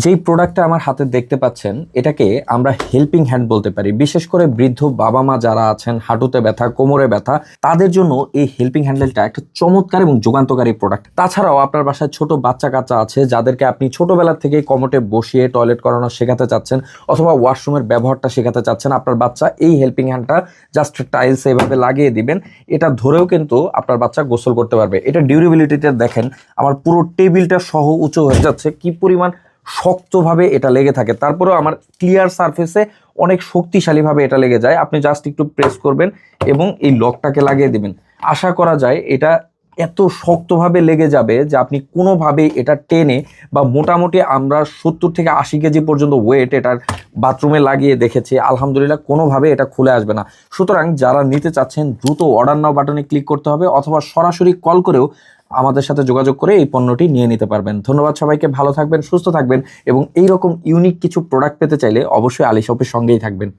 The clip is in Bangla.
যেই প্রোডাক্টটা আমার হাতে দেখতে পাচ্ছেন এটাকে আমরা হেল্পিং হ্যান্ড বলতে পারি। বিশেষ করে বৃদ্ধ বাবা মা যারা আছেন, হাঁটুতে ব্যথা, কোমরে ব্যথা, তাদের জন্য এই হেল্পিং হ্যান্ডেলটা একটা চমৎকার এবং যুগান্তকারী প্রোডাক্ট। তাছাড়াও আপনার বাসায় ছোট বাচ্চা কাচ্চা আছে যাদেরকে আপনি ছোটবেলা থেকে কমোটে বসিয়ে টয়লেট করানো শেখাতে চাচ্ছেন অথবা ওয়াশরুমের ব্যবহারটা শেখাতে চাচ্ছেন, আপনার বাচ্চা এই হেল্পিং হ্যান্ডটা জাস্ট টাইলস এভাবে লাগিয়ে দিবেন, এটা ধরেও কিন্তু আপনার বাচ্চা গোসল করতে পারবে। এটা ডিউরেবিলিটিতে দেখেন আমার পুরো টেবিলটা সহ উঁচু হয়ে যাচ্ছে, কি পরিমাণ শক্তভাবে এটা লেগে থাকে। তারপরেও আমার ক্লিয়ার সারফেসে অনেক শক্তিশালীভাবে এটা লেগে যায়। আপনি জাস্ট একটু প্রেস করবেন এবং এই লকটাকে লাগিয়ে দিবেন। আশা করা যায় এটা এত শক্তভাবে লেগে যাবে যে আপনি কোনোভাবেই এটা টেনে বা মোটামুটি আমরা 70 থেকে 80 কেজি পর্যন্ত ওয়েট এটার বাথরুমে লাগিয়ে দেখেছি, আলহামদুলিল্লাহ কোনোভাবে এটা খুলে আসবে না। সুতরাং যারা নিতে চাচ্ছেন দ্রুত অর্ডার নাও বাটনে ক্লিক করতে হবে অথবা সরাসরি কল করেও আমাদের সাথে যোগাযোগ করে এই পণ্যটি নিয়ে নিতে পারবেন। ধন্যবাদ সবাইকে, ভালো থাকবেন, সুস্থ থাকবেন এবং এইরকম ইউনিক কিছু প্রোডাক্ট পেতে চাইলে অবশ্যই আলী শপের সঙ্গেই থাকবেন।